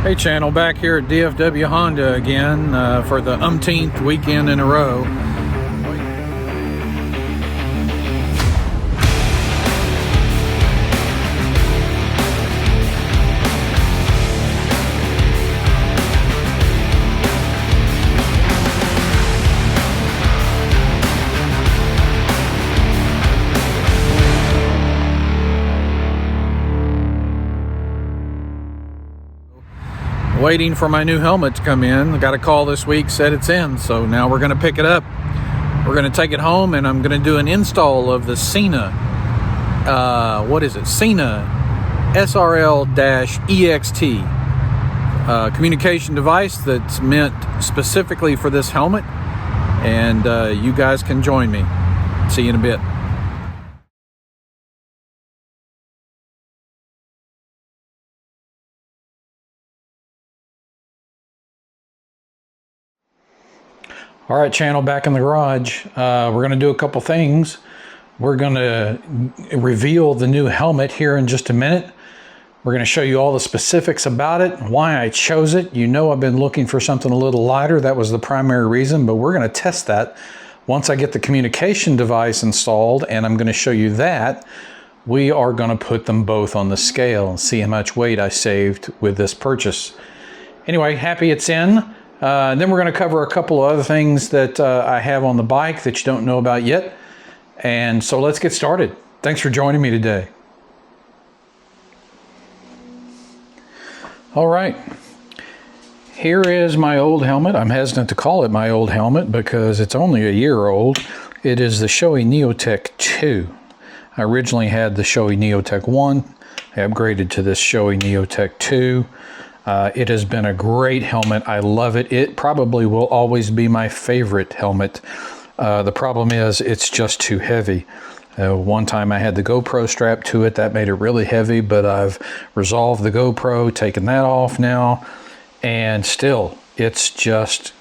Hey channel, back here at DFW Honda again for the umpteenth weekend in a row. Waiting for my new helmet to come in. I got a call this week, said it's in, so now we're going to pick it up. We're going to take it home, and I'm going to do an install of the SENA SENA SRL-EXT communication device that's meant specifically for this helmet, and you guys can join me. See you in a bit. All right, channel, back in the garage. We're going to do a couple things. We're going to reveal the new helmet here in just a minute. We're going to show you all the specifics about it, why I chose it. You know I've been looking for something a little lighter. That was the primary reason, but we're going to test that once I get the communication device installed, and I'm going to show you that. We are going to put them both on the scale and see how much weight I saved with this purchase. Anyway, happy it's in. And then we're going to cover a couple of other things that I have on the bike that you don't know about yet. And so let's get started. Thanks for joining me today. All right. Here is my old helmet. I'm hesitant to call it my old helmet because it's only a year old. It is the Shoei Neotech 2. I originally had the Shoei Neotech 1. I upgraded to this Shoei Neotech 2. It has been a great helmet. I love it. It probably will always be my favorite helmet. The problem is it's just too heavy. One time I had the GoPro strapped to it. That made it really heavy, but I've resolved the GoPro, taken that off now, and still it's just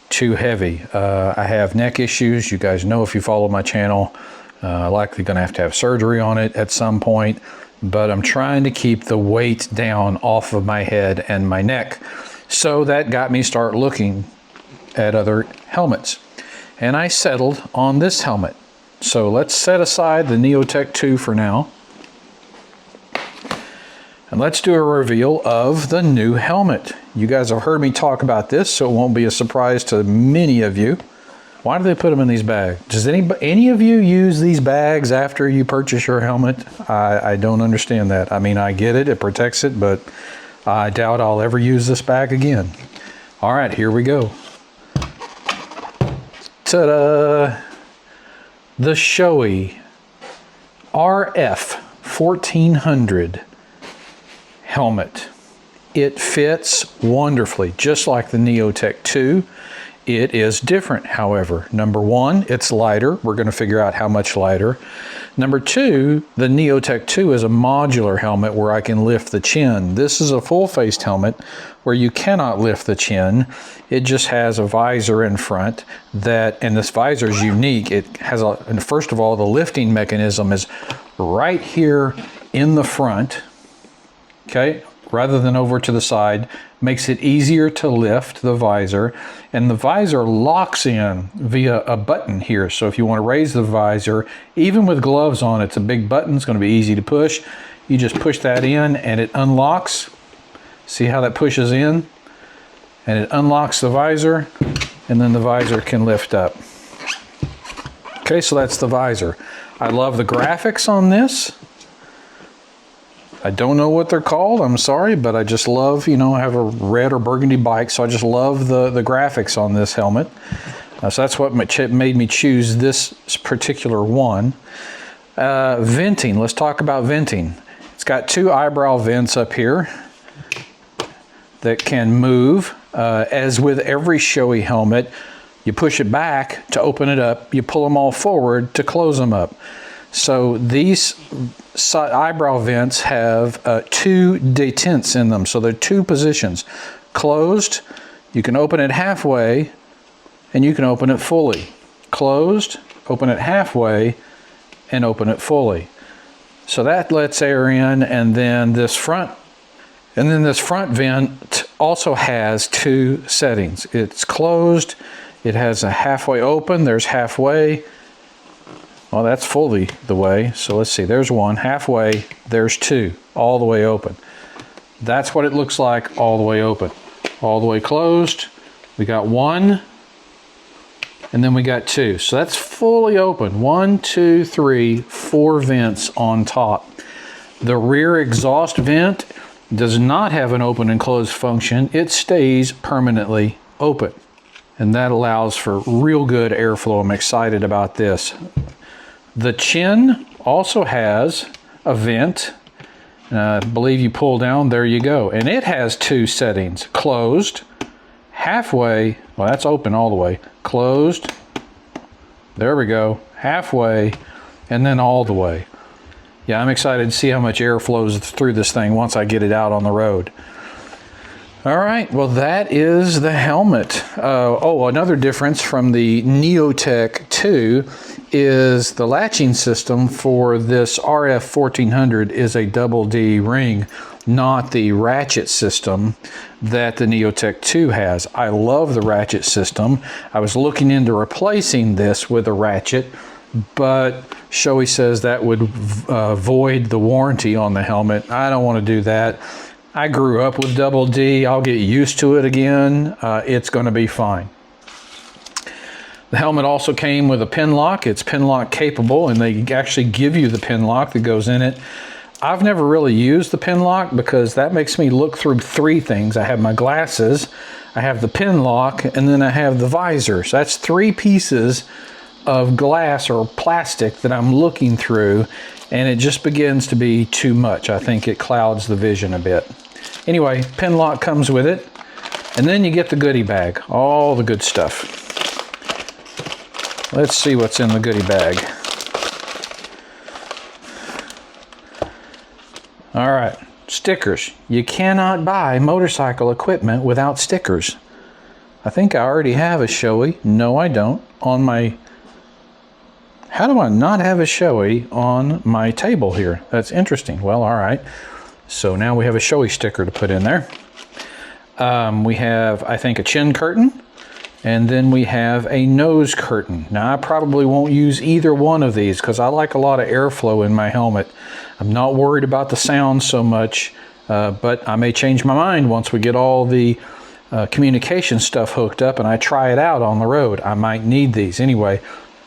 too heavy. I have neck issues. You guys know if you follow my channel, likely going to have surgery on it at some point. But I'm trying to keep the weight down off of my head and my neck. So that got me start looking at other helmets. And I settled on this helmet. So let's set aside the Neotech 2 for now. And let's do a reveal of the new helmet. You guys have heard me talk about this, so it won't be a surprise to many of you. Why do they put them in these bags? Does any of you use these bags after you purchase your helmet? I don't understand that. I mean, I get it, it protects it, but I doubt I'll ever use this bag again. All right, here we go. Ta-da! The Shoei RF 1400 helmet. It fits wonderfully, just like the Neotech 2. It is different, however. Number one, it's lighter. We're going to figure out how much lighter. Number two, the Neotech 2 is a modular helmet where I can lift the chin. This is a full-faced helmet where you cannot lift the chin. It just has a visor in front and this visor is unique. It has and first of all, the lifting mechanism is right here in the front, okay, rather than over to the side. Makes it easier to lift the visor, and the visor locks in via a button here. So if you want to raise the visor, even with gloves on, it's a big button. It's going to be easy to push. You just push that in and it unlocks. See how that pushes in? And it unlocks the visor, and then the visor can lift up. Okay, so that's the visor. I love the graphics on this. I don't know what they're called, I'm sorry, but I just love, you know, I have a red or burgundy bike, so I just love the graphics on this helmet. So that's what made me choose this particular one. Venting, let's talk about venting. It's got two eyebrow vents up here that can move. As with every Shoei helmet, you push it back to open it up, you pull them all forward to close them up. So these eyebrow vents have two detents in them. So there are two positions. Closed, you can open it halfway, and you can open it fully. Closed, open it halfway, and open it fully. So that lets air in, and then this front And then this front vent also has two settings. It's closed, it has a halfway open, there's halfway. Well, that's fully the way. So let's see, there's one, halfway, there's two, all the way open. That's what it looks like all the way open. All the way closed, we got one, and then we got two. So that's fully open. 1, 2, 3, 4 vents on top. The rear exhaust vent does not have an open and close function. It stays permanently open. And that allows for real good airflow. I'm excited about this. The chin also has a vent. I believe you pull down, there you go. And it has two settings, closed, halfway, well that's open all the way, closed, there we go, halfway, and then all the way. Yeah, I'm excited to see how much air flows through this thing once I get it out on the road. All right, well that is the helmet. Oh, another difference from the Neotech 2 is the latching system for this RF 1400 is a double D ring, not the ratchet system that the Neotech 2 has. I love the ratchet system. I was looking into replacing this with a ratchet, but Shoei says that would void the warranty on the helmet. I don't want to do that. I grew up with double D. I'll get used to it again. It's going to be fine. The helmet also came with a pin lock. It's pin lock capable, and they actually give you the pin lock that goes in it. I've never really used the pin lock because that makes me look through three things. I have my glasses, I have the pin lock, and then I have the visor. So that's three pieces of glass or plastic that I'm looking through, and it just begins to be too much. I think it clouds the vision a bit. Anyway, pin lock comes with it, and then you get the goodie bag, all the good stuff. Let's see what's in the goodie bag. All right, stickers. You cannot buy motorcycle equipment without stickers. I think I already have a Shoei. No, I don't. On my... How do I not have a Shoei on my table here? That's interesting. Well, all right. So now we have a Shoei sticker to put in there. We have, I think, a chin curtain. And then we have a nose curtain. Now, I probably won't use either one of these because I like a lot of airflow in my helmet. I'm not worried about the sound so much, but I may change my mind once we get all the communication stuff hooked up and I try it out on the road. I might need these. Anyway,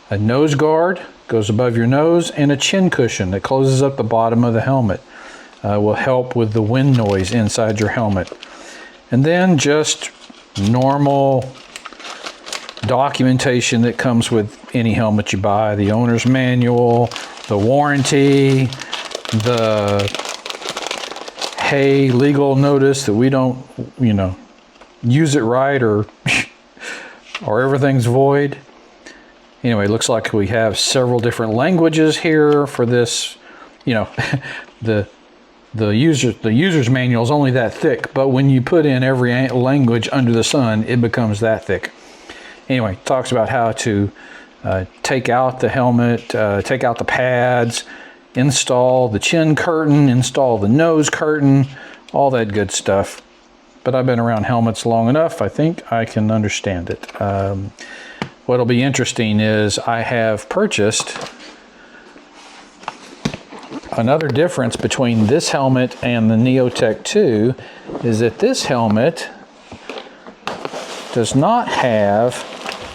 a nose guard goes above your nose, and a chin cushion that closes up the bottom of the helmet. Will help with the wind noise inside your helmet. And then just normal documentation that comes with any helmet you buy, the owner's manual, the warranty, the hey, legal notice that we don't, you know, use it right or or everything's void. Anyway, it looks like we have several different languages here for this. You know, the user's manual is only that thick, but when you put in every language under the sun, it becomes that thick. Anyway, talks about how to take out the helmet, take out the pads, install the chin curtain, install the nose curtain, all that good stuff. But I've been around helmets long enough, I think I can understand it. What'll be interesting is I have purchased another difference between this helmet and the Neotech 2 is that this helmet does not have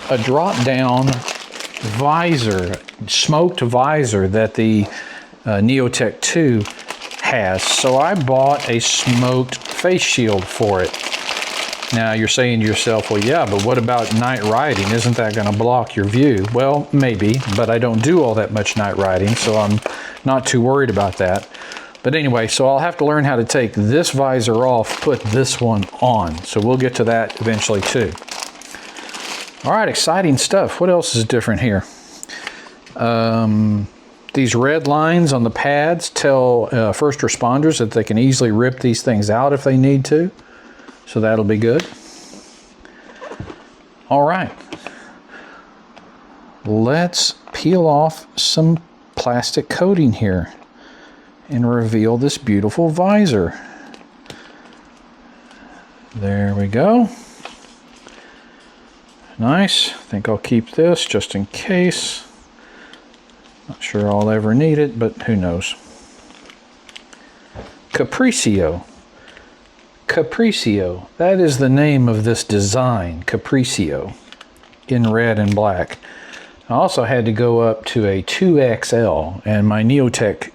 a drop-down visor, smoked visor that the Neotech 2 has. So I bought a smoked face shield for it. Now you're saying to yourself, well, yeah, but what about night riding? Isn't that going to block your view? Well, maybe, but I don't do all that much night riding, so I'm not too worried about that. But anyway, so I'll have to learn how to take this visor off, put this one on. So we'll get to that eventually too. All right, exciting stuff. What else is different here? These red lines on the pads tell first responders that they can easily rip these things out if they need to. So that'll be good. All right. Let's peel off some plastic coating here and reveal this beautiful visor. There we go. Nice. I think I'll keep this just in case. Not sure I'll ever need it, but who knows. Capriccio. Capriccio. That is the name of this design, Capriccio, in red and black. I also had to go up to a 2XL, and my Neotech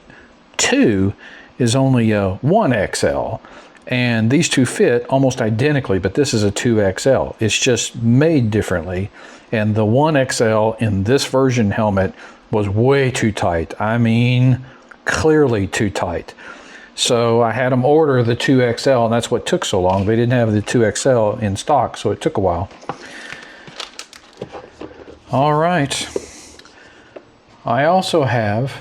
2 is only a 1XL. And these two fit almost identically, but this is a 2XL. It's just made differently. And the 1XL in this version helmet was way too tight. I mean, clearly too tight. So I had them order the 2XL, and that's what took so long. They didn't have the 2XL in stock, so it took a while. All right. I also have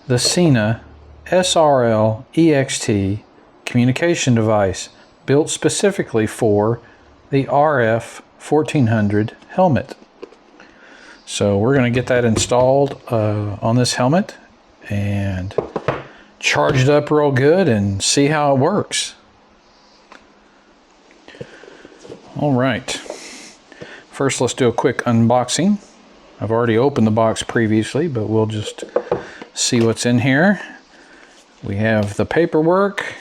the SENA SRL-EXT communication device built specifically for the RF 1400 helmet. So we're going to get that installed on this helmet and charged up real good and see how it works. All right. First, let's do a quick unboxing. I've already opened the box previously, but we'll just see what's in here. We have the paperwork.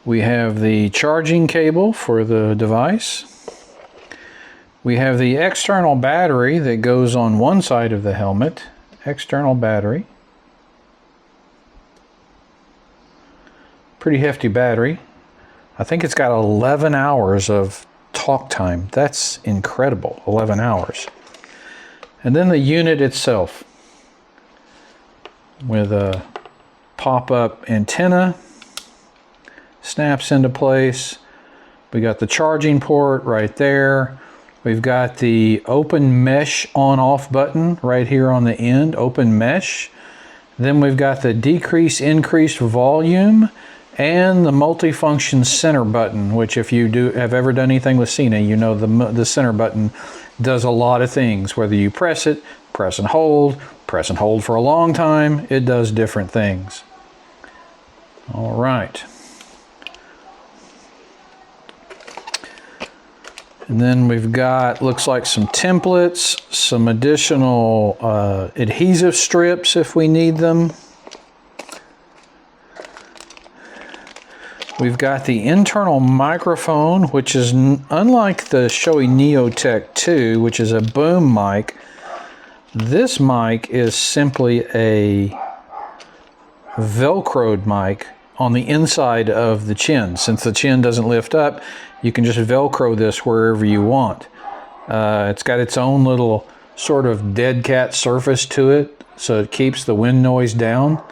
We have the charging cable for the device. We have the external battery that goes on one side of the helmet. External battery. Pretty hefty battery. I think it's got 11 hours of talk time. That's incredible, 11 hours. And then the unit itself with a pop-up antenna. Snaps into place. We got the charging port right there. We've got the open mesh on-off button right here on the end, open mesh. Then we've got the decrease, increase volume, and the multifunction center button, which if you have ever done anything with SENA, you know the center button does a lot of things. Whether you press it, press and hold for a long time, it does different things. All right. And then we've got, looks like some templates, some additional adhesive strips if we need them. We've got the internal microphone, which is unlike the Shoei Neotech 2, which is a boom mic. This mic is simply a Velcroed mic on the inside of the chin. Since the chin doesn't lift up, you can just Velcro this wherever you want. It's got its own little sort of dead cat surface to it, so it keeps the wind noise down.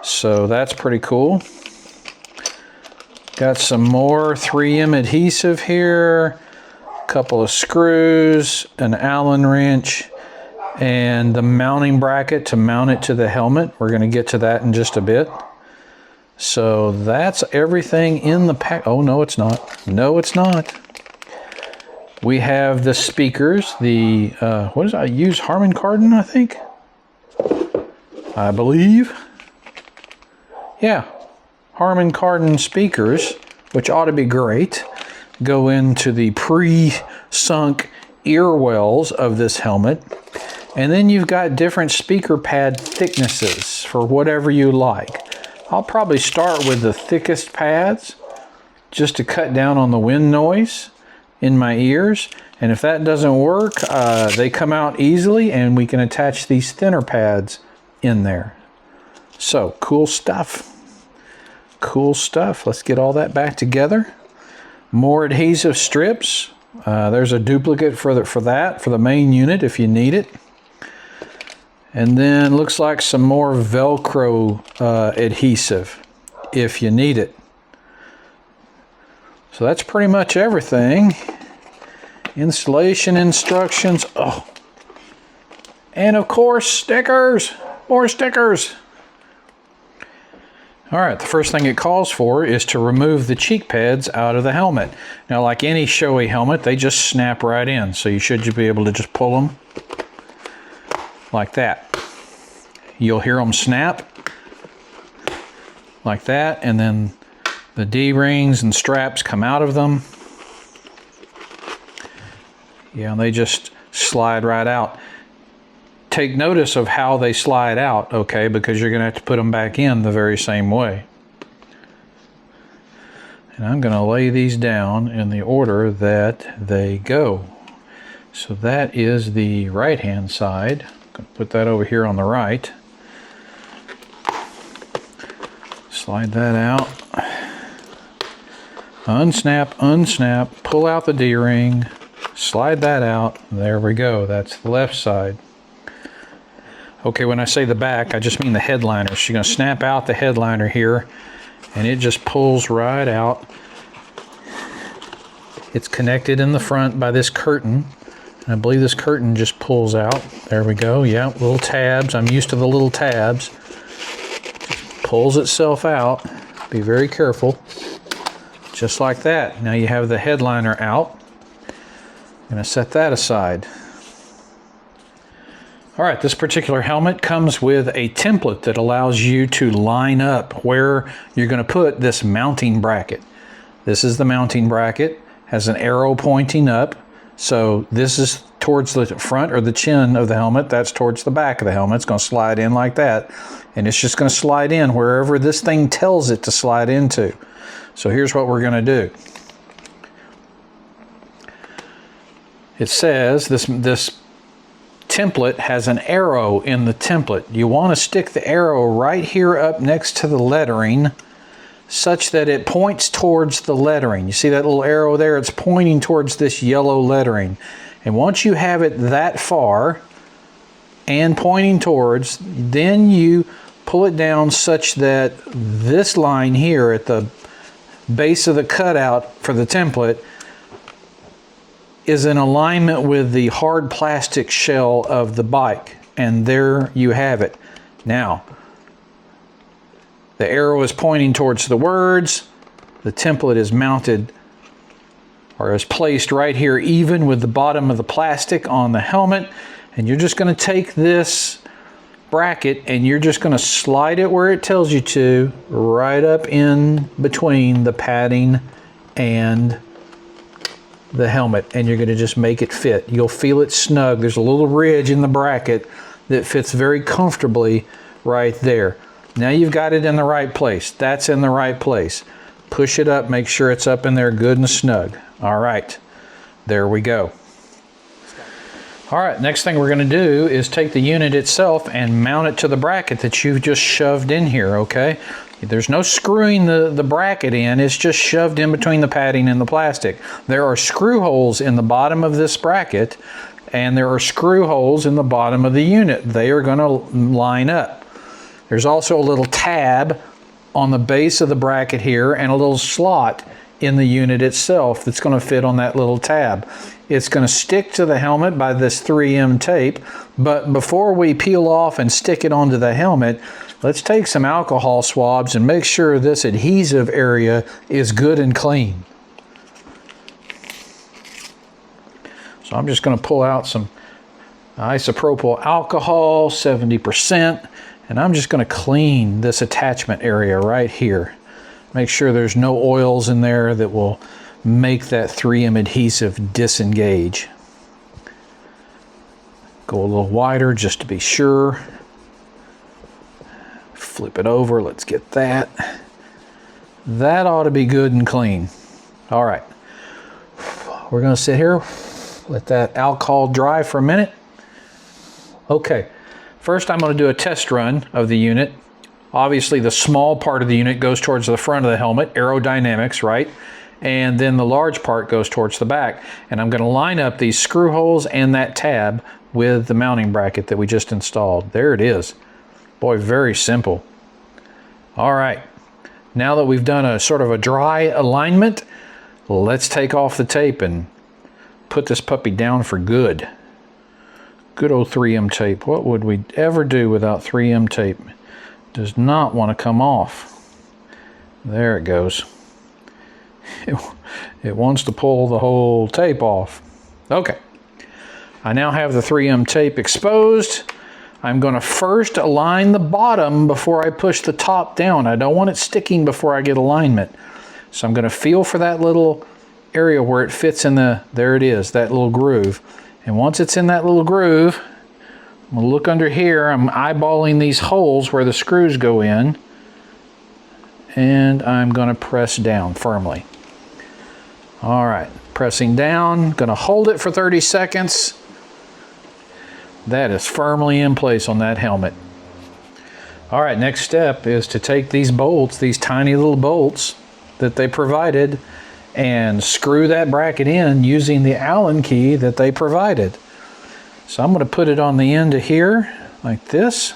So that's pretty cool. Got some more 3M adhesive here, a couple of screws, an Allen wrench, and the mounting bracket to mount it to the helmet. We're going to get to that in just a bit. So that's everything in the pack. Oh, no, it's not. No, it's not. We have the speakers, the, what is it? I use Harman Kardon, I think. I believe. Yeah. Harman Kardon speakers, which ought to be great, go into the pre-sunk ear wells of this helmet. And then you've got different speaker pad thicknesses for whatever you like. I'll probably start with the thickest pads just to cut down on the wind noise in my ears. And if that doesn't work, they come out easily and we can attach these thinner pads in there. So, cool stuff. Cool stuff. Let's get all that back together. More adhesive strips. There's a duplicate for the main unit if you need it. And then looks like some more Velcro adhesive if you need it. So that's pretty much everything. Installation instructions. Oh, and of course stickers. More stickers. All right, the first thing it calls for is to remove the cheek pads out of the helmet. Now, like any Shoei helmet, they just snap right in, so you should be able to just pull them like that. You'll hear them snap like that, and then The D-rings and straps come out of them. Yeah, they just slide right out. Take notice of how they slide out, okay, because you're going to have to put them back in the very same way. And I'm going to lay these down in the order that they go. So that is the right-hand side. I'm going to put that over here on the right. Slide that out. Unsnap, unsnap, pull out the D-ring, slide that out. There we go. That's the left side. Okay, when I say the back, I just mean the headliner. So you're going to snap out the headliner here, and it just pulls right out. It's connected in the front by this curtain. And I believe this curtain just pulls out. There we go. Yeah, little tabs. I'm used to the little tabs. Just pulls itself out. Be very careful. Just like that. Now you have the headliner out. I'm going to set that aside. All right, this particular helmet comes with a template that allows you to line up where you're going to put this mounting bracket. This is the mounting bracket, has an arrow pointing up. So this is towards the front or the chin of the helmet. That's towards the back of the helmet. It's going to slide in like that. And it's just going to slide in wherever this thing tells it to slide into. So here's what we're going to do. It says this template has an arrow in the template. You want to stick the arrow right here up next to the lettering such that it points towards the lettering. You see that little arrow there? It's pointing towards this yellow lettering. And once you have it that far and pointing towards, then you pull it down such that this line here at the base of the cutout for the template is in alignment with the hard plastic shell of the bike. And there you have it. Now, the arrow is pointing towards the words. The template is mounted or is placed right here even with the bottom of the plastic on the helmet. And you're just going to take this bracket and you're just going to slide it where it tells you to, right up in between the padding and the helmet, and you're going to just make it fit. You'll feel it snug. There's a little ridge in the bracket that fits very comfortably right there. Now you've got it in the right place. That's in the right place. Push it up, make sure it's up in there good and snug. All right, there we go. All right, next thing we're going to do is take the unit itself and mount it to the bracket that you've just shoved in here, okay? There's no screwing the bracket in, it's just shoved in between the padding and the plastic. There are screw holes in the bottom of this bracket, and there are screw holes in the bottom of the unit. They are going to line up. There's also a little tab on the base of the bracket here and a little slot in the unit itself that's going to fit on that little tab. It's going to stick to the helmet by this 3M tape, but before we peel off and stick it onto the helmet, let's take some alcohol swabs and make sure this adhesive area is good and clean. So I'm just going to pull out some isopropyl alcohol, 70%, and I'm just going to clean this attachment area right here. Make sure there's no oils in there that will make that 3M adhesive disengage. Go a little wider just to be sure. Flip it over, let's get that. That ought to be good and clean. All right, we're gonna sit here, let that alcohol dry for a minute. Okay, first I'm gonna do a test run of the unit. Obviously the small part of the unit goes towards the front of the helmet, aerodynamics, right? And then the large part goes towards the back. And I'm gonna line up these screw holes and that tab with the mounting bracket that we just installed. There it is. Boy, very simple. All right, now that we've done a sort of a dry alignment, let's take off the tape and put this puppy down for good. Good old 3M tape. What would we ever do without 3M tape? Does not want to come off. There it goes. It wants to pull the whole tape off. Okay, I now have the 3M tape exposed. I'm going to first align the bottom before I push the top down. I don't want it sticking before I get alignment. So I'm going to feel for that little area where it fits in the, there it is, that little groove. And once it's in that little groove, I'm going to look under here. I'm eyeballing these holes where the screws go in, and I'm going to press down firmly. All right, pressing down, going to hold it for 30 seconds. That is firmly in place on that helmet. All right, next step is to take these bolts, these tiny little bolts that they provided, and screw that bracket in using the Allen key that they provided. So I'm going to put it on the end of here like this,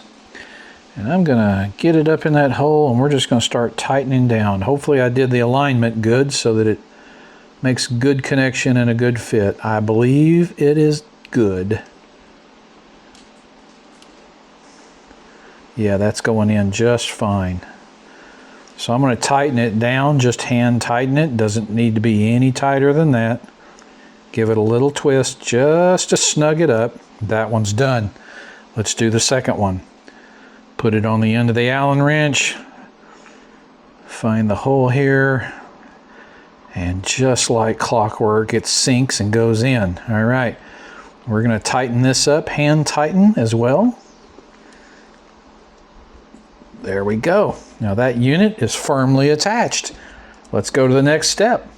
and I'm going to get it up in that hole, and we're just going to start tightening down. Hopefully I did the alignment good so that it makes good connection and a good fit. I believe it is good. Yeah, that's going in just fine. So I'm going to tighten it down, just hand tighten it. Doesn't need to be any tighter than that. Give it a little twist just to snug it up. That one's done. Let's do the second one. Put it on the end of the Allen wrench. Find the hole here. And just like clockwork, it sinks and goes in. All right. We're going to tighten this up, hand tighten as well. There we go. Now that unit is firmly attached. Let's go to the next step.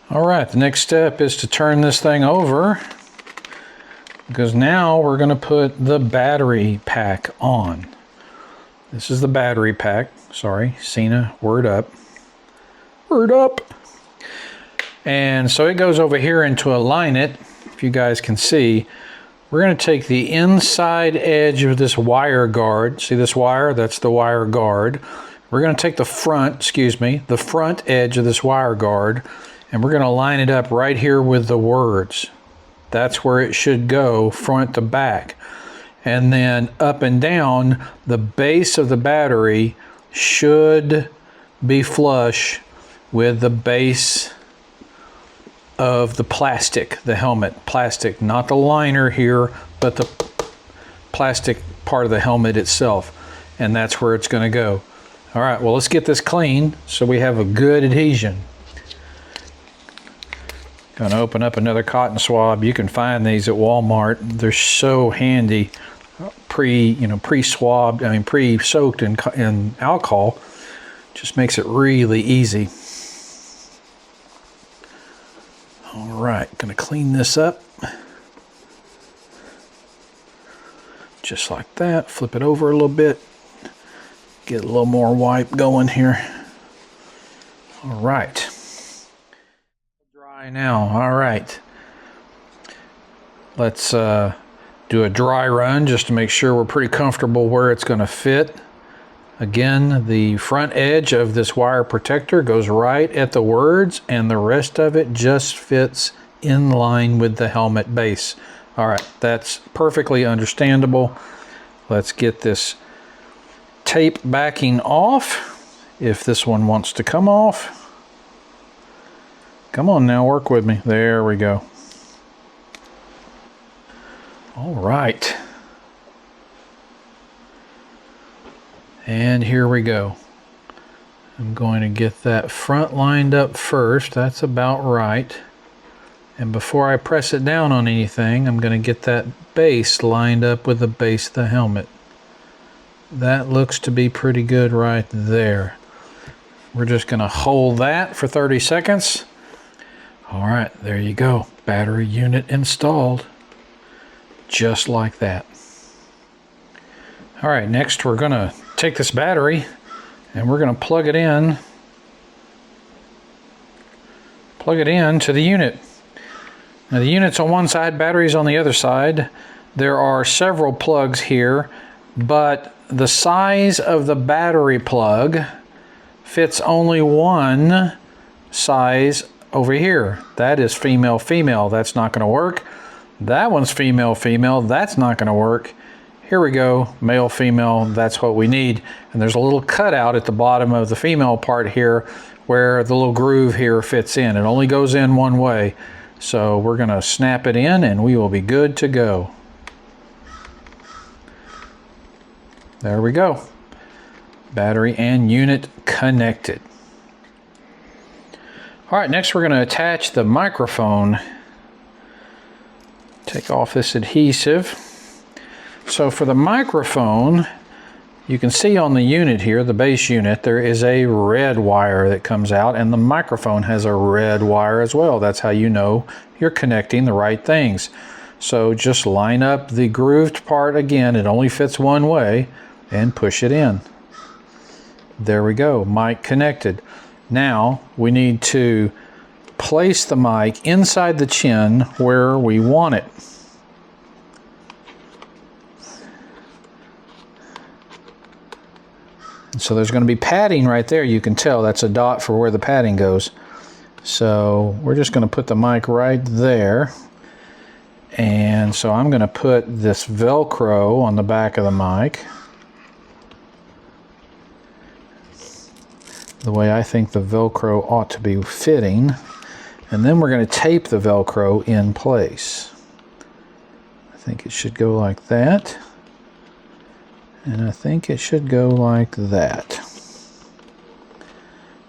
All right, the next step is to turn this thing over, because now we're going to put the battery pack on. This is the battery pack. Sorry, SENA, word up. Word up. And so it goes over here, and to align it, if you guys can see, we're going to take the inside edge of this wire guard. See this wire? That's the wire guard. We're going to take the front, the front edge of this wire guard, and we're going to line it up right here with the words. That's where it should go, front to back. And then up and down, the base of the battery should be flush with the base of the plastic, the helmet. Plastic, not the liner here, but the plastic part of the helmet itself. And that's where it's going to go. All right, well, let's get this clean so we have a good adhesion. Going to open up another cotton swab. You can find these at Walmart. They're so handy. Pre-swabbed, pre-soaked in alcohol. Just makes it really easy. All right, going to clean this up. Just like that. Flip it over a little bit. Get a little more wipe going here. All right. Dry now. All right. Let's do a dry run just to make sure we're pretty comfortable where it's going to fit. Again, the front edge of this wire protector goes right at the words, and the rest of it just fits in line with the helmet base. All right, that's perfectly understandable. Let's get this tape backing off, if this one wants to come off. Come on now, work with me. There we go. All right. And here we go. I'm going to get that front lined up first. That's about right. And before I press it down on anything, I'm going to get that base lined up with the base of the helmet. That looks to be pretty good right there. We're just going to hold that for 30 seconds. All right, there you go. Battery unit installed. Just like that. All right, next we're going to take this battery and we're going to plug it in to the unit. Now the unit's on one side, battery's on the other side. There are several plugs here, but the size of the battery plug fits only one size over here. That is female-female. That's not going to work. That one's female-female. That's not going to work. Here we go, male-female. That's what we need. And there's a little cutout at the bottom of the female part here where the little groove here fits in. It only goes in one way. So we're going to snap it in and we will be good to go. There we go. Battery and unit connected. All right, next we're going to attach the microphone. Take off this adhesive. So for the microphone, you can see on the unit here, the base unit, there is a red wire that comes out, and the microphone has a red wire as well. That's how you know you're connecting the right things. So just line up the grooved part again, it only fits one way, and push it in. There we go, mic connected. Now we need to place the mic inside the chin where we want it. So there's going to be padding right there. You can tell that's a dot for where the padding goes. So we're just going to put the mic right there. And so I'm going to put this Velcro on the back of the mic, the way I think the Velcro ought to be fitting. And then we're going to tape the Velcro in place. I think it should go like that. And I think it should go like that.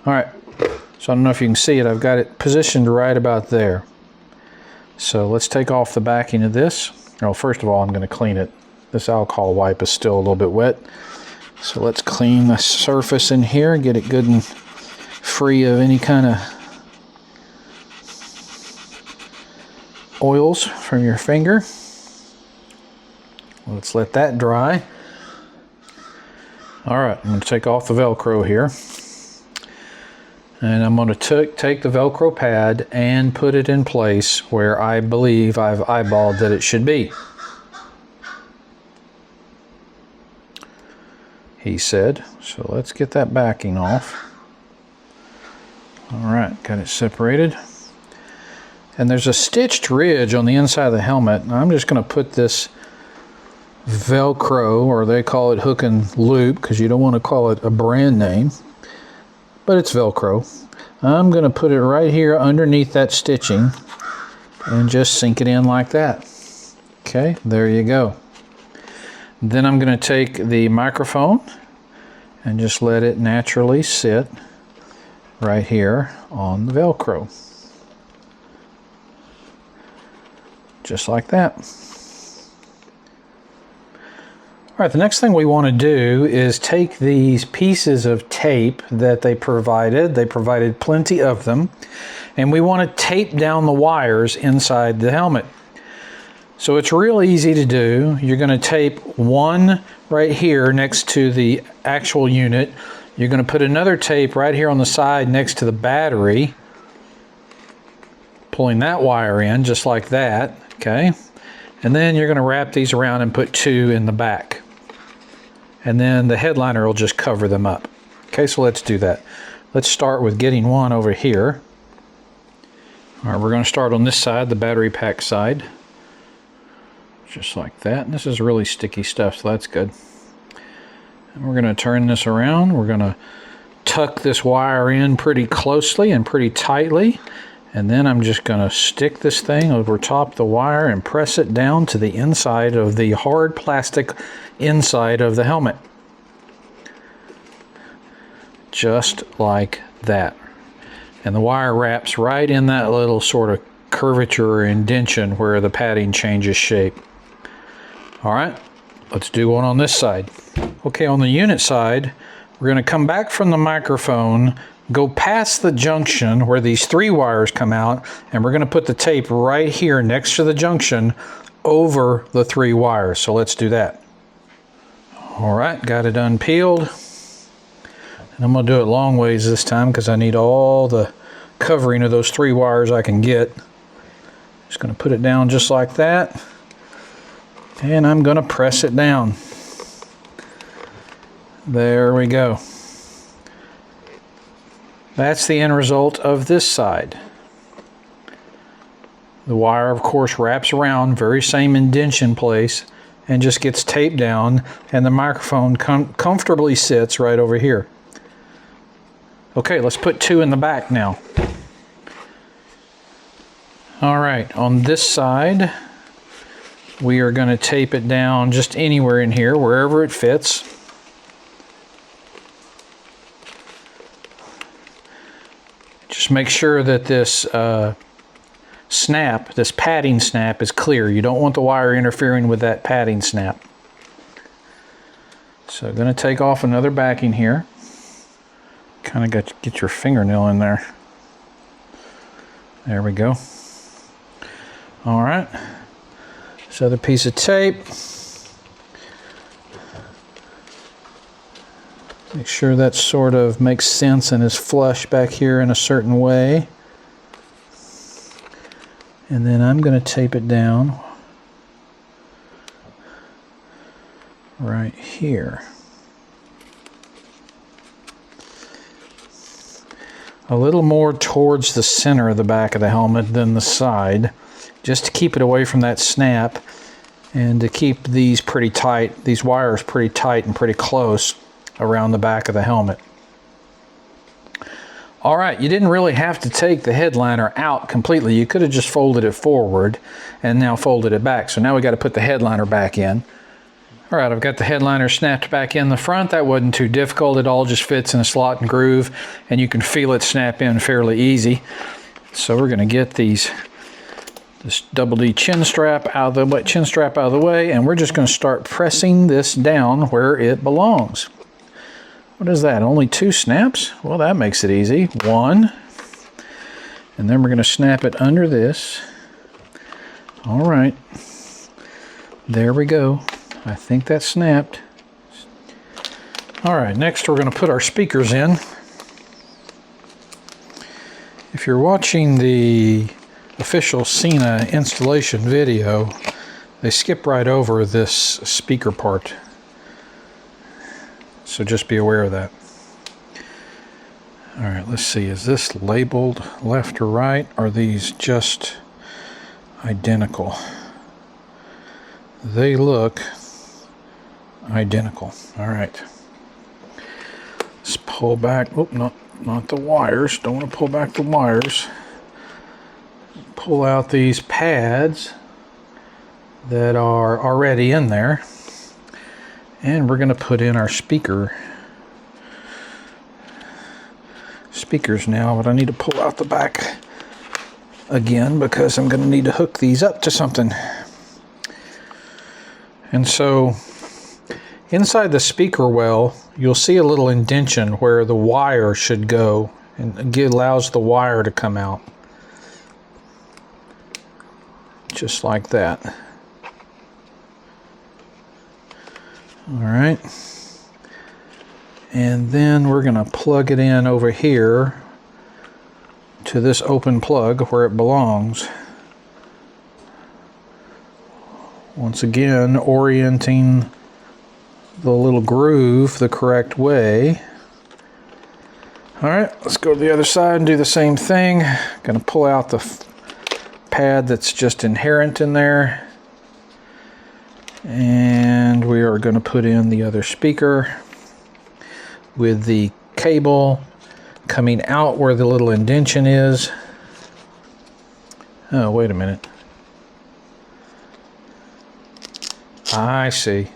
All right, so I don't know if you can see it. I've got it positioned right about there. So let's take off the backing of this. Well, first of all, I'm going to clean it. This alcohol wipe is still a little bit wet. So let's clean the surface in here and get it good and free of any kind of oils from your finger. Let's let that dry. All right, I'm going to take off the Velcro here. And I'm going to take the Velcro pad and put it in place where I believe I've eyeballed that it should be. He said. So let's get that backing off. All right, got it separated. And there's a stitched ridge on the inside of the helmet. And I'm just going to put this Velcro, or they call it hook and loop because you don't want to call it a brand name, but it's Velcro. I'm going to put it right here underneath that stitching and just sink it in like that. Okay, there you go. Then I'm going to take the microphone and just let it naturally sit right here on the Velcro. Just like that. All right, the next thing we want to do is take these pieces of tape that they provided plenty of them, and we want to tape down the wires inside the helmet. So it's real easy to do. You're going to tape one right here next to the actual unit. You're going to put another tape right here on the side next to the battery, pulling that wire in just like that, okay? And then you're going to wrap these around and put two in the back. And then the headliner will just cover them up. Okay, so let's do that. Let's start with getting one over here. All right, we're going to start on this side, the battery pack side. Just like that. And this is really sticky stuff, so that's good. And we're going to turn this around. We're going to tuck this wire in pretty closely and pretty tightly. And then I'm just going to stick this thing over top the wire and press it down to the inside of the hard plastic inside of the helmet. Just like that. And the wire wraps right in that little sort of curvature or indentation where the padding changes shape. All right, let's do one on this side. Okay, on the unit side, we're going to come back from the microphone, go past the junction where these three wires come out, and we're going to put the tape right here next to the junction over the three wires. So let's do that. All right, got it unpeeled. And I'm going to do it long ways this time because I need all the covering of those three wires I can get. Just going to put it down just like that. And I'm going to press it down. There we go. That's the end result of this side. The wire, of course, wraps around, very same indentation place, and just gets taped down, and the microphone comfortably sits right over here. Okay, let's put two in the back now. All right, on this side, we are going to tape it down just anywhere in here, wherever it fits. Just make sure that this snap, this padding snap, is clear. You don't want the wire interfering with that padding snap. So I'm going to take off another backing here. Kind of got to get your fingernail in there. There we go. All right. This other piece of tape. Make sure that sort of makes sense and is flush back here in a certain way. And then I'm going to tape it down right here. A little more towards the center of the back of the helmet than the side, just to keep it away from that snap and to keep these pretty tight, these wires pretty tight and pretty close around the back of the helmet. All right, you didn't really have to take the headliner out completely. You could have just folded it forward and now folded it back. So now we got to put the headliner back in. All right, I've got the headliner snapped back in the front. That wasn't too difficult. It all just fits in a slot and groove, and you can feel it snap in fairly easy. So we're going to get this double D chin strap out of the way, and we're just going to start pressing this down where it belongs. What is that? Only 2 snaps? Well, that makes it easy. 1, and then we're going to snap it under this. All right, there we go. I think that snapped. All right, next we're going to put our speakers in. If you're watching the official SENA installation video, they skip right over this speaker part. So just be aware of that. All right, let's see. Is this labeled left or right? Are these just identical? They look identical. All right. Let's pull back. Oh, not the wires. Don't want to pull back the wires. Pull out these pads that are already in there. And we're going to put in our speakers now, but I need to pull out the back again because I'm going to need to hook these up to something. And so inside the speaker well, you'll see a little indentation where the wire should go, and it allows the wire to come out. Just like that. All right. And then we're going to plug it in over here to this open plug where it belongs. Once again, orienting the little groove the correct way. All right, let's go to the other side and do the same thing. Going to pull out the pad that's just inherent in there. And we are going to put in the other speaker with the cable coming out where the little indentation is. Oh, wait a minute. I see.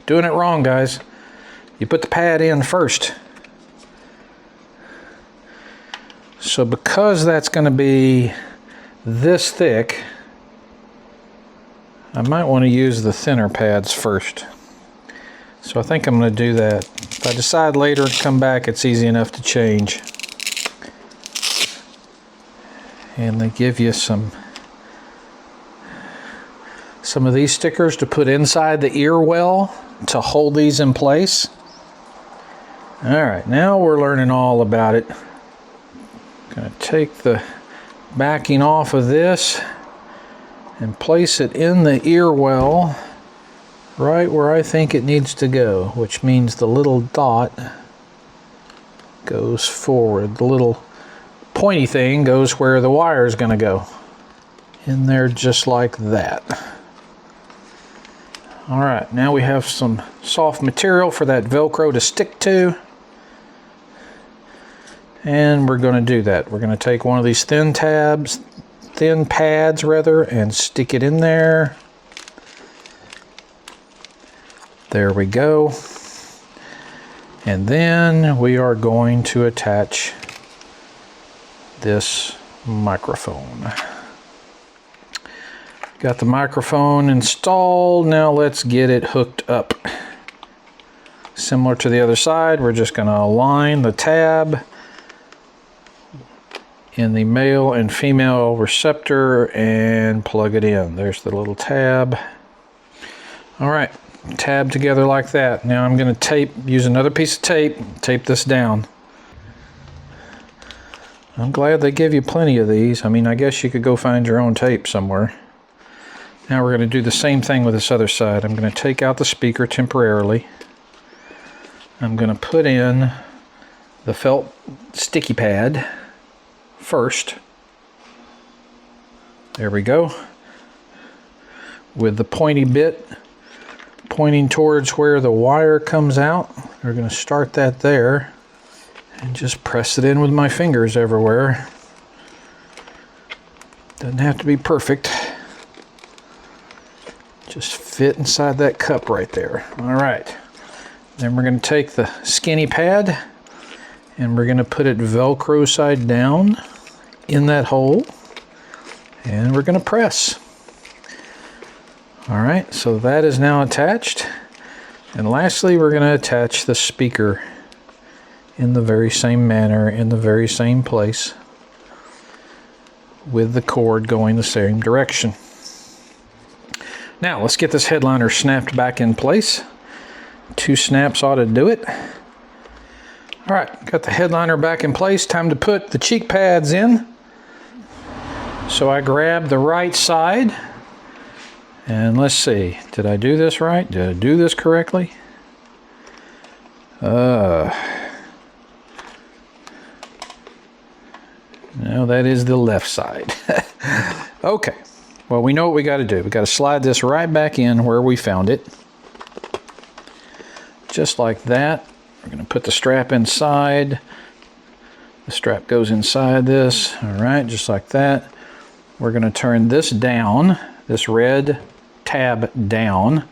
Doing it wrong, guys. You put the pad in first. So because that's going to be this thick, I might want to use the thinner pads first. So I think I'm going to do that. If I decide later to come back, it's easy enough to change. And they give you some of these stickers to put inside the ear well to hold these in place. All right, now we're learning all about it. Gonna take the backing off of this and place it in the ear well right where I think it needs to go, which means the little dot goes forward. The little pointy thing goes where the wire is gonna go. In there just like that. All right, now we have some soft material for that Velcro to stick to. And we're going to do that. We're going to take one of these thin pads, and stick it in there. There we go. And then we are going to attach this microphone. Got the microphone installed. Now let's get it hooked up. Similar to the other side, we're just going to align the tab in the male and female receptor and plug it in. There's the little tab. All right, tab together like that. Now I'm going to use another piece of tape this down. I'm glad they give you plenty of these. I mean, I guess you could go find your own tape somewhere. Now we're going to do the same thing with this other side. I'm going to take out the speaker temporarily. I'm going to put in the felt sticky pad first. There we go. With the pointy bit pointing towards where the wire comes out. We're going to start that there and just press it in with my fingers everywhere. Doesn't have to be perfect. Just fit inside that cup right there. All right. Then we're going to take the skinny pad and we're going to put it Velcro side down in that hole and we're going to press. All right, so that is now attached. And lastly, we're going to attach the speaker in the very same manner, in the very same place, with the cord going the same direction. Now, let's get this headliner snapped back in place. 2 snaps ought to do it. All right, got the headliner back in place. Time to put the cheek pads in. So I grab the right side. And let's see, did I do this right? Did I do this correctly? No, that is the left side. Okay, well, we know what we got to do. We got to slide this right back in where we found it. Just like that. We're going to put the strap inside. The strap goes inside this. All right, just like that. We're going to turn this down, this red tab down,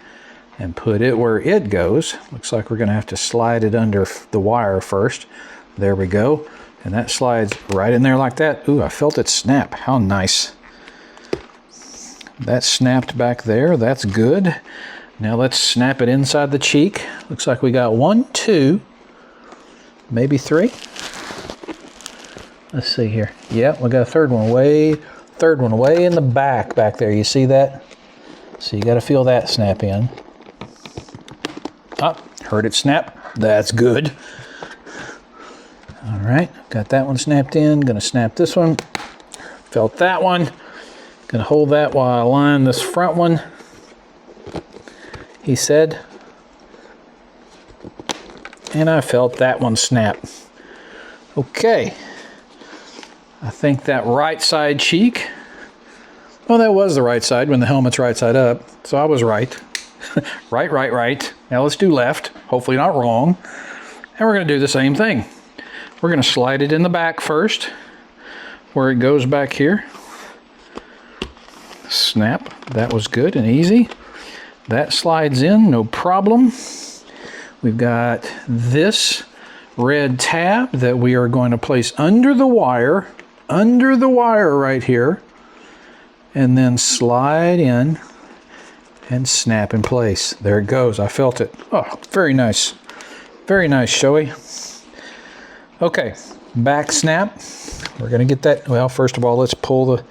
and put it where it goes. Looks like we're going to have to slide it under the wire first. There we go. And that slides right in there like that. Ooh, I felt it snap. How nice. That snapped back there. That's good. Now let's snap it inside the cheek. Looks like we got 1, 2, maybe 3. Let's see here. Yeah, we got a third one way in the back there. You see that? So you got to feel that snap in. Ah, heard it snap. That's good. All right, got that one snapped in. Gonna snap this one. Felt that one. Gonna hold that while I align this front one. He said. And I felt that one snap. Okay. I think that right side cheek. Well, that was the right side when the helmet's right side up. So I was right. Right. Now let's do left. Hopefully not wrong. And we're going to do the same thing. We're going to slide it in the back first, where it goes back here. Snap. That was good and easy. That slides in, no problem. We've got this red tab that we are going to place under the wire right here, and then slide in and snap in place. There it goes. I felt it. Oh, very nice. Very nice, Shoei. Okay, back snap. We're going to get that. Well, first of all, let's pull the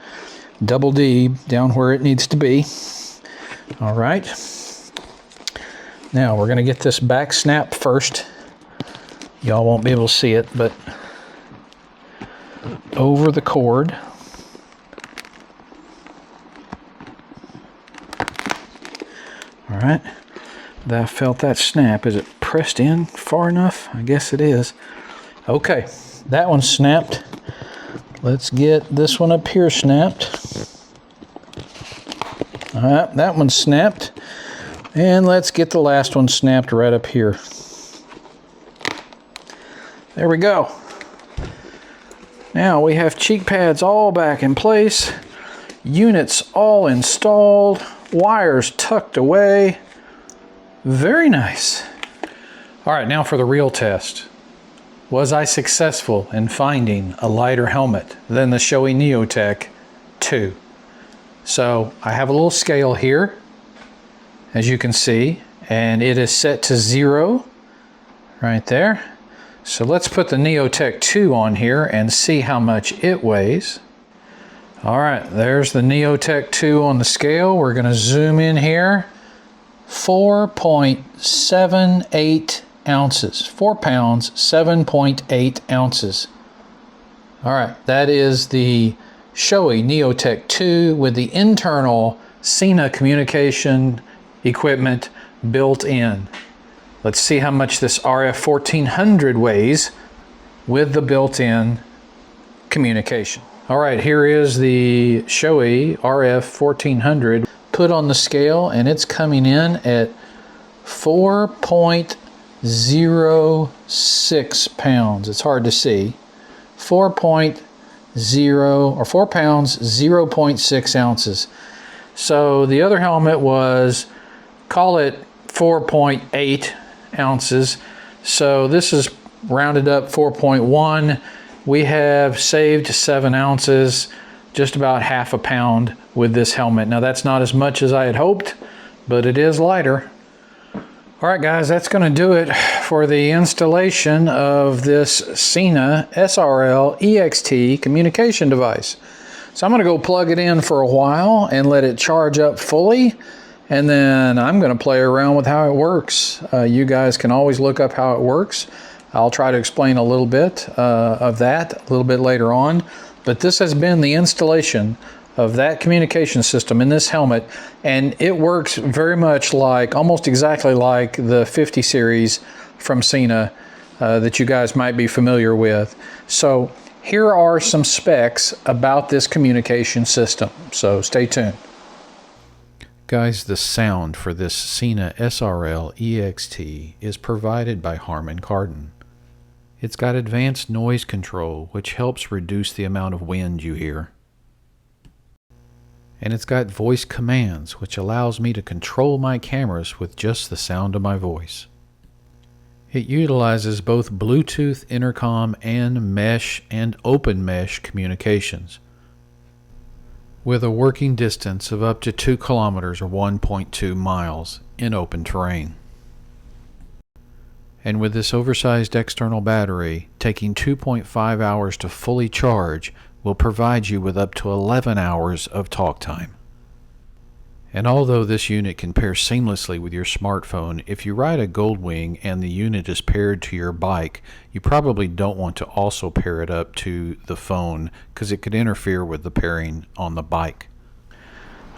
double D down where it needs to be. All right. Now we're going to get this back snap first. Y'all won't be able to see it, but over the cord. All right. I felt that snap. Is it pressed in far enough? I guess it is. Okay, that one snapped. Let's get this one up here snapped. All right, that one snapped. And let's get the last one snapped right up here. There we go. Now we have cheek pads all back in place, units all installed, wires tucked away. Very nice. All right, now for the real test. was I successful in finding a lighter helmet than the Shoei Neotech 2. So I have a little scale here, as you can see, and it is set to 0 right there. So let's put the Neotech 2 on here and see how much it weighs. All right, there's the Neotech 2 on the scale. We're going to zoom in here. 4.78 ounces. 4 pounds, 7.8 ounces. All right, that is the Shoei Neotech 2 with the internal SENA communication equipment built in. Let's see how much this RF-1400 weighs with the built-in communication. All right, here is the Shoei RF-1400 put on the scale, and it's coming in at 4.06 pounds. It's hard to see. 4 pounds, 0.6 ounces. So the other helmet was, call it 4.8 ounces. So this is rounded up 4.1. We have saved 7 ounces, just about half a pound with this helmet. Now that's not as much as I had hoped, but it is lighter. All right guys, that's going to do it for the installation of this SENA SRL-EXT communication device. So I'm going to go plug it in for a while and let it charge up fully, and then I'm going to play around with how it works. You guys can always look up how it works. I'll try to explain a little bit of that a little bit later on, but this has been the installation of that communication system in this helmet, and it works very much like, almost exactly like the 50 series from SENA that you guys might be familiar with. So here are some specs about this communication system, so stay tuned. Guys, the sound for this SENA SRL-EXT is provided by Harman Kardon. It's got advanced noise control, which helps reduce the amount of wind you hear. And it's got voice commands, which allows me to control my cameras with just the sound of my voice. It utilizes both Bluetooth intercom and mesh and open mesh communications, with a working distance of up to 2 kilometers or 1.2 miles in open terrain. And with this oversized external battery, taking 2.5 hours to fully charge will provide you with up to 11 hours of talk time. And although this unit can pair seamlessly with your smartphone, if you ride a Goldwing and the unit is paired to your bike, you probably don't want to also pair it up to the phone because it could interfere with the pairing on the bike.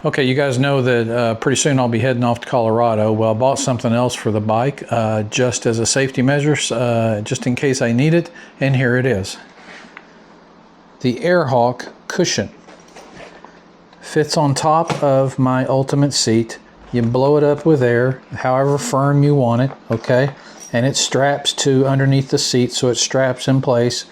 Okay, you guys know that pretty soon I'll be heading off to Colorado. Well, I bought something else for the bike just as a safety measure, just in case I need it, and here it is. The AirHawk cushion fits on top of my Ultimate seat. You blow it up with air, however firm you want it, okay? And it straps to underneath the seat, so it straps in place.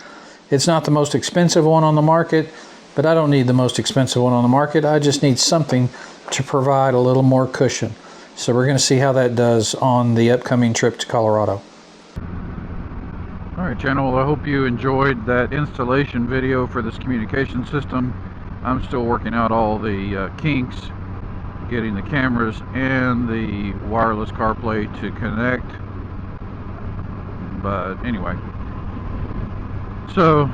It's not the most expensive one on the market, but I don't need the most expensive one on the market. I just need something to provide a little more cushion. So we're going to see how that does on the upcoming trip to Colorado. Alright channel, I hope you enjoyed that installation video for this communication system. I'm still working out all the kinks, getting the cameras and the wireless CarPlay to connect. But anyway, so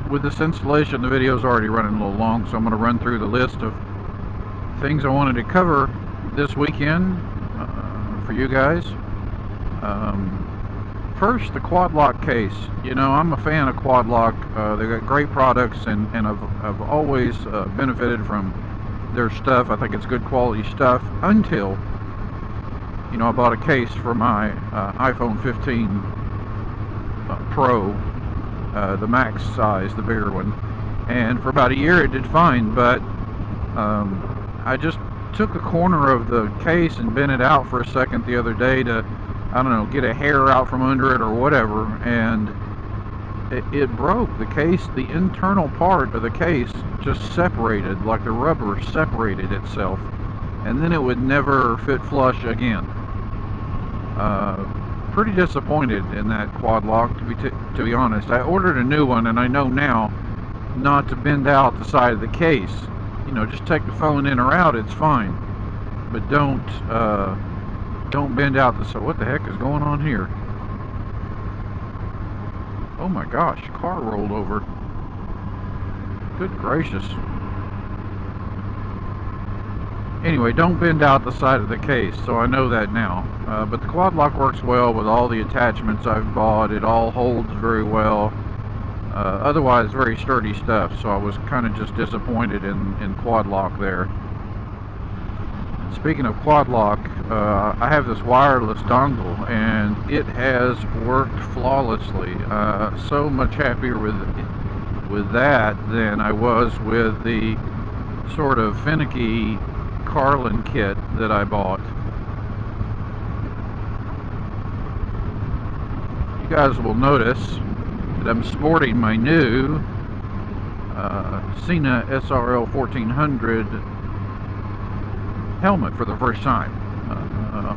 with this installation, the video is already running a little long, so I'm going to run through the list of things I wanted to cover this weekend for you guys. First, the QuadLock case. You know, I'm a fan of QuadLock. They've got great products, and I've always benefited from their stuff. I think it's good quality stuff until, you know, I bought a case for my iPhone 15 Pro, the max size, the bigger one, and for about a year it did fine, but I just took a corner of the case and bent it out for a second the other day to, I don't know, get a hair out from under it or whatever, and it broke. The case, the internal part of the case just separated, like the rubber separated itself, and then it would never fit flush again. pretty disappointed in that QuadLock, to be honest. I ordered a new one, and I know now not to bend out the side of the case. You know, just take the phone in or out, it's fine. But don't bend out the side. What the heck is going on here? Oh my gosh, car rolled over. Good gracious. Anyway, don't bend out the side of the case, so I know that now. But the QuadLock works well with all the attachments I've bought. It all holds very well. Otherwise, very sturdy stuff, so I was kind of just disappointed in QuadLock there. Speaking of QuadLock, I have this wireless dongle, and it has worked flawlessly. So much happier with that than I was with the sort of finicky Carlin kit that I bought. You guys will notice that I'm sporting my new SENA SRL-1400 helmet for the first time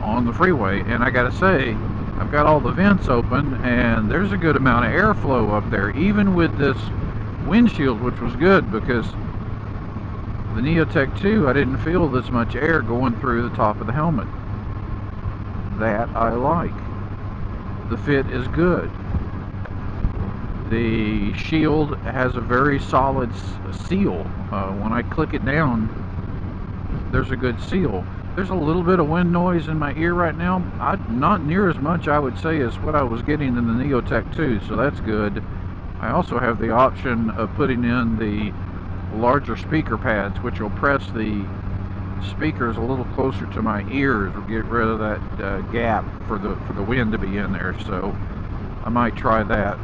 on the freeway, and I gotta say, I've got all the vents open and there's a good amount of airflow up there, even with this windshield, which was good because the Neotech 2, I didn't feel this much air going through the top of the helmet. That I like. The fit is good. The shield has a very solid seal. When I click it down, there's a good seal. There's a little bit of wind noise in my ear right now. Not near as much, I would say, as what I was getting in the Neotech 2, so that's good. I also have the option of putting in the larger speaker pads, which will press the speakers a little closer to my ears or get rid of that gap for the wind to be in there, so I might try that.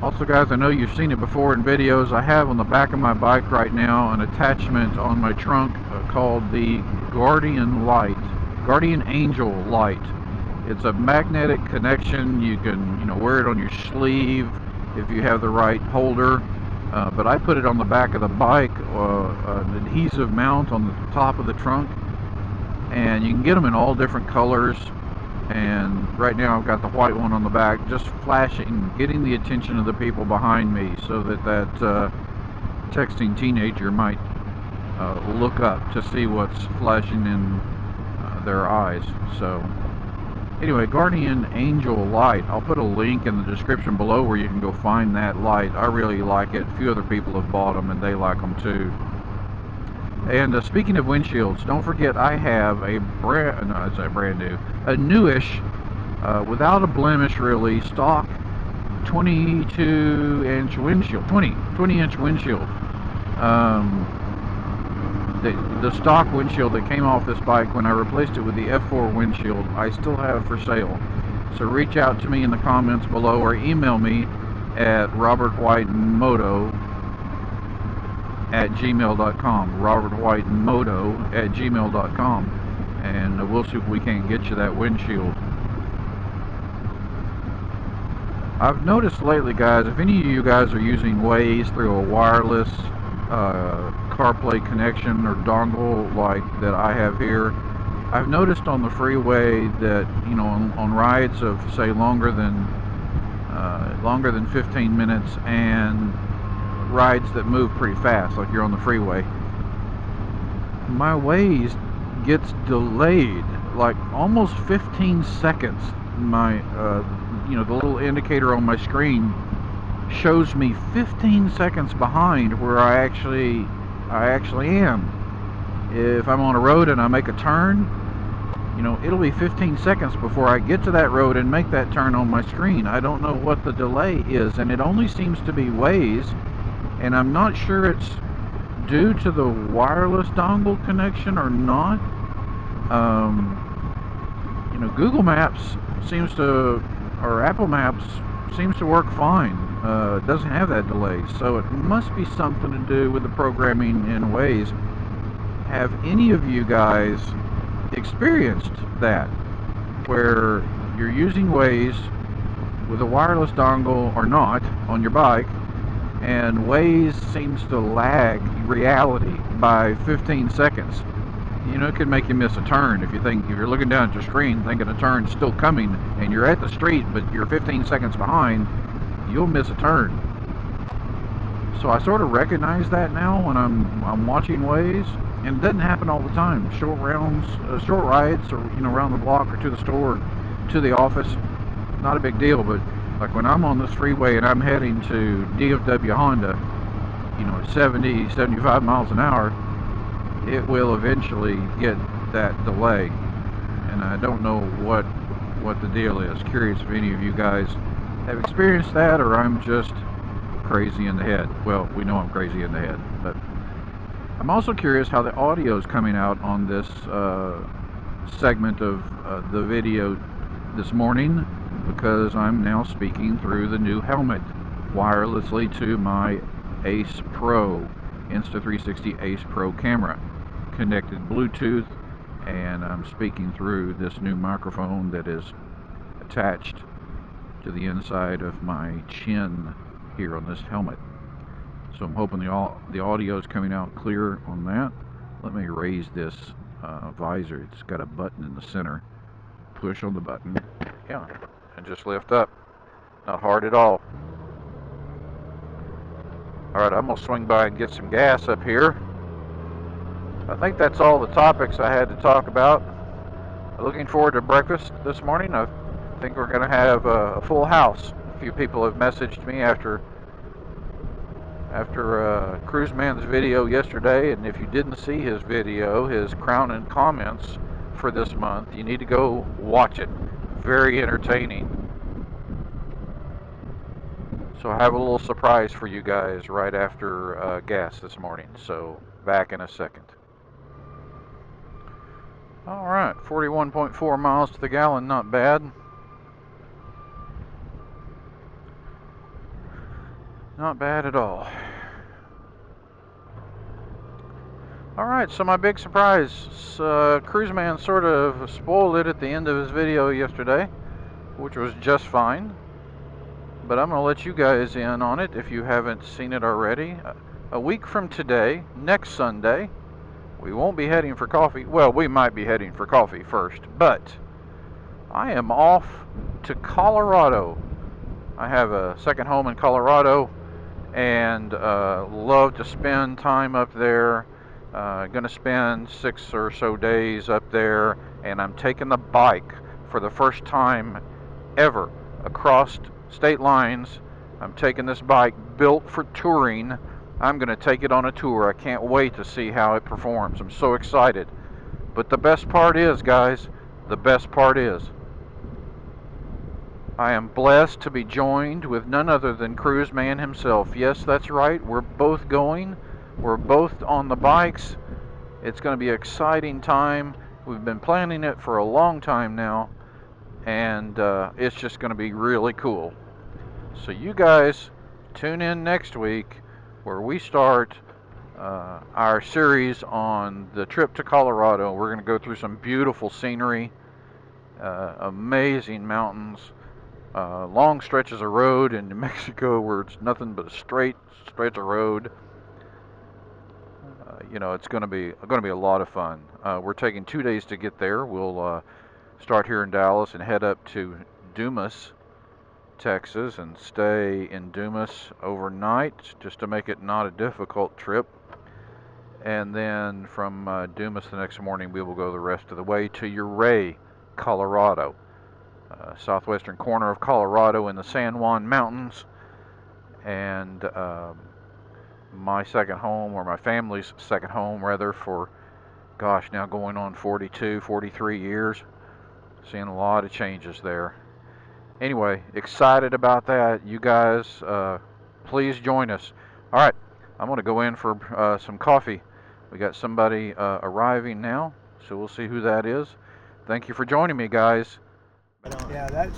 Also guys, I know you've seen it before in videos. I have on the back of my bike right now an attachment on my trunk called the Guardian Angel light. It's a magnetic connection. You can, you know, wear it on your sleeve if you have the right holder. But I put it on the back of the bike, an adhesive mount on the top of the trunk, and you can get them in all different colors. And right now I've got the white one on the back, just flashing, getting the attention of the people behind me, so that texting teenager might look up to see what's flashing in their eyes. So anyway, Guardian Angel light. I'll put a link in the description below where you can go find that light. I really like it. A few other people have bought them and they like them too. And speaking of windshields, don't forget I have a newish, without a blemish really, stock 22-inch windshield, 20-inch windshield. The stock windshield that came off this bike when I replaced it with the F4 windshield, I still have for sale. So reach out to me in the comments below or email me at robertwhitemoto@gmail.com, robertwhitemoto@gmail.com, and we'll see if we can't get you that windshield. I've noticed lately, guys, if any of you guys are using Waze through a wireless CarPlay connection or dongle like that I have here, I've noticed on the freeway that, you know, on rides of say longer than 15 minutes and rides that move pretty fast, like you're on the freeway, my Waze gets delayed like almost 15 seconds. My you know, the little indicator on my screen shows me 15 seconds behind where I actually am. If I'm on a road and I make a turn, you know, it'll be 15 seconds before I get to that road and make that turn on my screen. I don't know what the delay is, and it only seems to be Waze, and I'm not sure it's due to the wireless dongle connection or not. You know, Google Maps seems to, or Apple Maps seems to work fine. It doesn't have that delay, so it must be something to do with the programming in Waze. Have any of you guys experienced that, where you're using Waze with a wireless dongle or not on your bike, and Waze seems to lag reality by 15 seconds? you know, it could make you miss a turn if you're looking down at your screen thinking a turn's still coming and you're at the street but you're 15 seconds behind, you'll miss a turn. So I sort of recognize that now when I'm watching Waze, and it doesn't happen all the time. Short rides, or you know, around the block or to the store, or to the office, not a big deal. But like when I'm on this freeway and I'm heading to DFW Honda, you know, at 70, 75 miles an hour, it will eventually get that delay, and I don't know what the deal is. Curious if any of you guys have experienced that, or I'm just crazy in the head. Well, we know I'm crazy in the head, but I'm also curious how the audio is coming out on this segment of the video this morning, because I'm now speaking through the new helmet wirelessly to my Ace Pro, Insta360 Ace Pro camera, connected Bluetooth, and I'm speaking through this new microphone that is attached to the inside of my chin here on this helmet. So I'm hoping the audio is coming out clear on that. Let me raise this visor. It's got a button in the center. Push on the button, yeah, and just lift up. Not hard at all. Alright, I'm going to swing by and get some gas up here. I think that's all the topics I had to talk about. Looking forward to breakfast this morning. I think we're going to have a full house. A few people have messaged me after Cruiseman's video yesterday, and if you didn't see his video, his crown and comments for this month, you need to go watch it. Very entertaining. So I have a little surprise for you guys right after gas this morning, so back in a second. Alright, 41.4 miles to the gallon, not bad. Not bad at all. Alright, so my big surprise, Cruiseman sort of spoiled it at the end of his video yesterday, which was just fine. But I'm going to let you guys in on it if you haven't seen it already. A week from today, next Sunday, we won't be heading for coffee. Well, we might be heading for coffee first, but I am off to Colorado. I have a second home in Colorado and love to spend time up there. Gonna spend 6 or so days up there, and I'm taking the bike for the first time ever across state lines. I'm taking this bike built for touring. I'm gonna take it on a tour. I can't wait to see how it performs. I'm so excited. But the best part is, guys, the best part is I am blessed to be joined with none other than Cruiseman himself. Yes, that's right. We're both going. We're both on the bikes. It's going to be an exciting time. We've been planning it for a long time now, and it's just going to be really cool. So you guys tune in next week where we start our series on the trip to Colorado. We're going to go through some beautiful scenery, amazing mountains, long stretches of road in New Mexico where it's nothing but a straight stretch of road. You know, it's going to be a lot of fun. We're taking 2 days to get there. We'll start here in Dallas and head up to Dumas, Texas, and stay in Dumas overnight just to make it not a difficult trip. And then from Dumas the next morning, we will go the rest of the way to Ouray, Colorado, southwestern corner of Colorado in the San Juan Mountains. And my second home, or my family's second home rather, for gosh, now going on 42, 43 years. Seeing a lot of changes there. Anyway, excited about that. You guys, please join us. All right, I'm going to go in for some coffee. We got somebody arriving now, so we'll see who that is. Thank you for joining me, guys. Yeah, that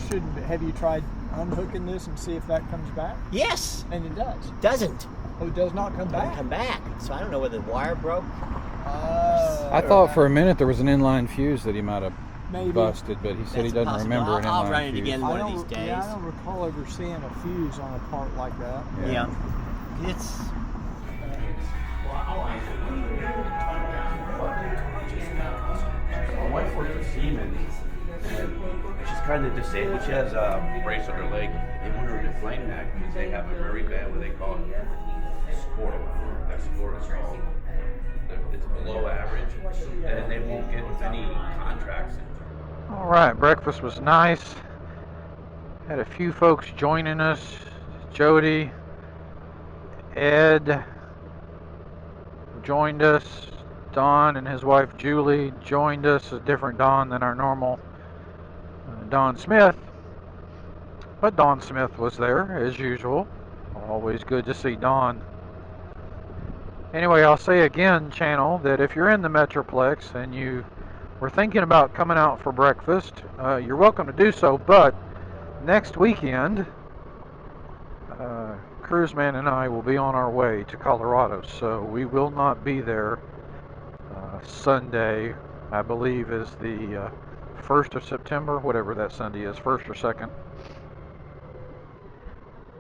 shouldn't. Have you tried unhooking this and see if that comes back? Yes. And it does. Doesn't. Oh, it does not come back? Come back. So I don't know whether the wire broke. I thought for a minute there was an inline fuse that he might have busted, but he said he doesn't remember an inline fuse. I'll run it again one of these days. Yeah, I don't recall ever seeing a fuse on a part like that. Yeah. It's... My wife works at Siemens, and she's kind of disabled. She has a brace on her leg. They want her to deflate that because they have it very bad, what they call it sport. That sport is called. It's below average, and they won't get many contracts. All right, breakfast was nice. Had a few folks joining us. Jody, Ed joined us. Don and his wife Julie joined us. A different Don than our normal Don Smith. But Don Smith was there as usual. Always good to see Don. Anyway, I'll say again, channel, that if you're in the Metroplex and you were thinking about coming out for breakfast, you're welcome to do so. But next weekend, Cruiseman and I will be on our way to Colorado, so we will not be there Sunday. I believe is the 1st of September, whatever that Sunday is, 1st or 2nd.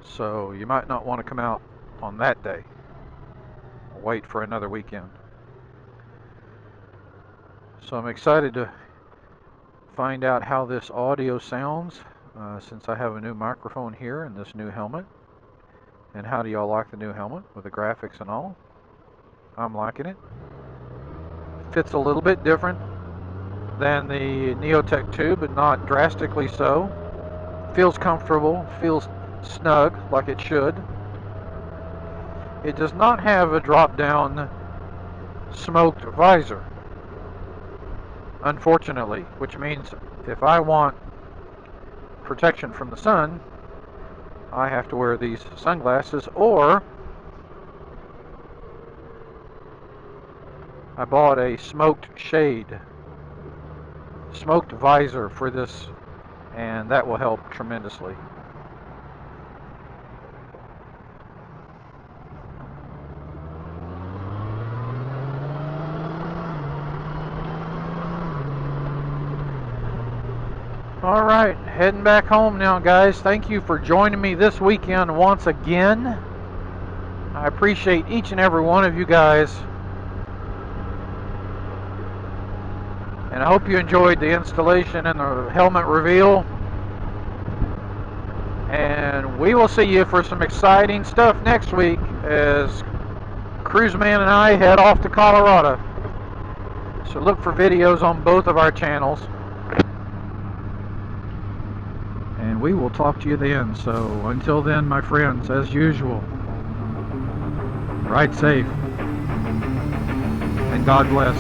So you might not want to come out on that day. Wait for another weekend. So I'm excited to find out how this audio sounds since I have a new microphone here and this new helmet. And how do y'all like the new helmet with the graphics and all? I'm liking it. Fits a little bit different than the Neotech 2, but not drastically so. Feels comfortable, feels snug like it should. It does not have a drop-down smoked visor, unfortunately, which means if I want protection from the sun, I have to wear these sunglasses, or I bought a smoked shade, smoked visor for this, and that will help tremendously. All right, heading back home now, guys. Thank you for joining me this weekend once again. I appreciate each and every one of you guys. And I hope you enjoyed the installation and the helmet reveal. And we will see you for some exciting stuff next week as Cruiseman and I head off to Colorado. So look for videos on both of our channels. And we will talk to you then. So until then, my friends, as usual, ride safe and God bless.